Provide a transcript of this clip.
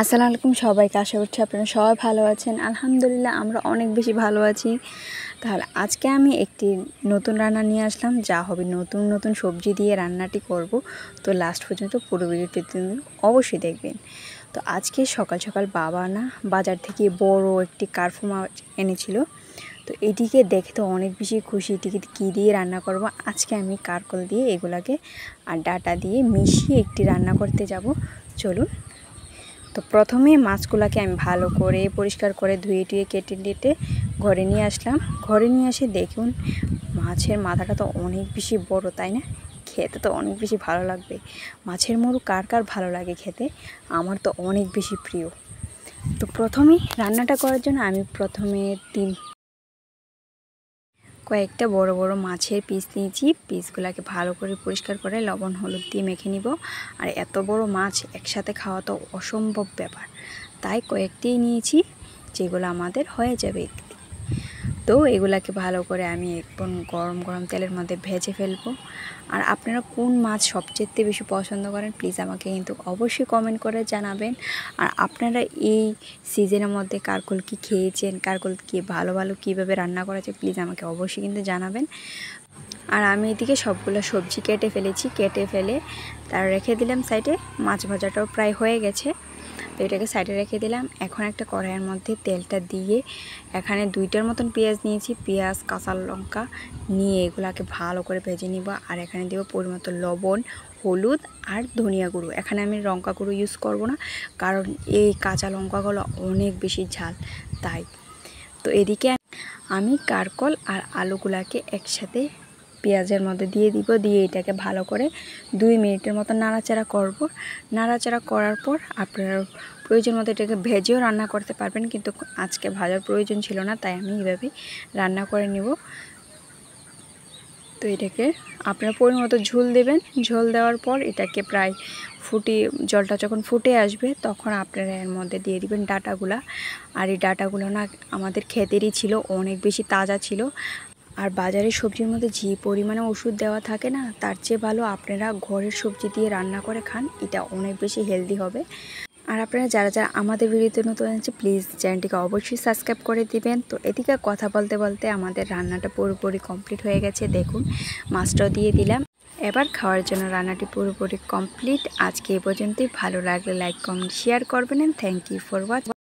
আসসালামু আলাইকুম সবাইকে। আশা করছি আপনারা সবাই ভালো আছেন। আলহামদুলিল্লাহ আমরা অনেক বেশি ভালো আছি। তাহলে আজকে আমি একটি নতুন রান্না নিয়ে আসলাম, যা হবে নতুন নতুন সবজি দিয়ে রান্নাটি করব। তো লাস্ট পর্যন্ত পুরো ভিডিওটি অবশ্যই দেখবেন। তো আজকে সকাল সকাল বাবা না বাজার থেকে বড় একটি কার্ফু মাছ এনেছিল। তো এটিকে দেখে তো অনেক বেশি খুশি। এটিকে কী দিয়ে রান্না করব, আজকে আমি কারকল দিয়ে এগুলাকে আর ডাটা দিয়ে মিশিয়ে একটি রান্না করতে যাব। চলুন। তো প্রথমে মাছগুলোকে আমি ভালো করে পরিষ্কার করে ধুয়ে টুয়ে কেটে ঘরে নিয়ে আসলাম। ঘরে নিয়ে এসে দেখুন মাছের মাথাটা তো অনেক বেশি বড়, তাই না? খেতে তো অনেক বেশি ভালো লাগবে। মাছের মুড়ো কার কার ভালো লাগে খেতে? আমার তো অনেক বেশি প্রিয়। তো প্রথমেই রান্নাটা করার জন্য আমি প্রথমে কয়েকটা বড় বড় মাছের পিস নিয়েছি। পিসগুলোকে ভালো করে পরিষ্কার করে লবণ হলুদ দিয়ে মেখে নিব। আর এত বড় মাছ একসাথে খাওয়া তো অসম্ভব ব্যাপার, তাই কয়েকটিই নিয়েছি, যেগুলো আমাদের হয়ে যাবে। তো এগুলাকে ভালো করে আমি একদম গরম গরম তেলের মধ্যে ভেজে ফেলবো। আর আপনারা কোন মাছ সবচেয়ে বেশি পছন্দ করেন প্লিজ আমাকে কিন্তু অবশ্যই কমেন্ট করে জানাবেন। আর আপনারা এই সিজনের মধ্যে কারকল কি খেয়েছেন, কারকল কি ভালো ভালো কীভাবে রান্না করা যায় প্লিজ আমাকে অবশ্যই কিন্তু জানাবেন। আর আমি এদিকে সবগুলো সবজি কেটে ফেলেছি, কেটে ফেলে তার রেখে দিলাম সাইডে। মাছ ভাজাটাও প্রায় হয়ে গেছে, তো এটাকে সাইডে রেখে দিলাম। এখন একটা কড়াইয়ের মধ্যে তেলটা দিয়ে এখানে 2টার মতন পেঁয়াজ নিয়েছি। পেঁয়াজ কাঁচা লঙ্কা নিয়ে এগুলাকে ভালো করে ভেজে নিব। আর এখানে দেবো পরিমতো লবণ হলুদ আর ধনিয়া গুঁড়ো। এখানে আমি লঙ্কা গুঁড়ো ইউজ করব না, কারণ এই কাঁচা লঙ্কাগুলো অনেক বেশি ঝাল, তাই। তো এদিকে আমি কারকল আর আলুগুলাকে একসাথে পেঁয়াজের মধ্যে দিয়ে দিব। দিয়ে এটাকে ভালো করে 2 মিনিটের মতো নাড়াচাড়া করব। নাড়াচাড়া করার পর আপনারা প্রয়োজন মতো এটাকে ভেজেও রান্না করতে পারবেন, কিন্তু আজকে ভাজার প্রয়োজন ছিল না, তাই আমি এইভাবেই রান্না করে নিব। তো এটাকে আপনারা পরিমতো ঝোল দেবেন। ঝোল দেওয়ার পর এটাকে প্রায় জলটা যখন ফুটে আসবে তখন আপনারা এর মধ্যে দিয়ে দিবেন ডাটাগুলা। আর এই ডাটাগুলো না আমাদের ক্ষেতেরই ছিল, অনেক বেশি তাজা ছিল। আর বাজারের সবজির মধ্যে যে পরিমাণে ওষুধ দেওয়া থাকে না, তার চেয়ে ভালো আপনারা ঘরের সবজি দিয়ে রান্না করে খান, এটা অনেক বেশি হেলদি হবে। আর আপনারা যারা যারা আমাদের ভিডিওতে নতুন আছে প্লিজ চ্যানেলটিকে অবশ্যই সাবস্ক্রাইব করে দিবেন। তো এদিকে কথা বলতে বলতে আমাদের রান্নাটা পুরোপুরি কমপ্লিট হয়ে গেছে। দেখুন মাছটাও দিয়ে দিলাম। এবার খাওয়ার জন্য রান্নাটি পুরোপুরি কমপ্লিট। আজকে এই পর্যন্তই। ভালো লাগলে লাইক কমেন্ট শেয়ার করবেন। Thank you for watching.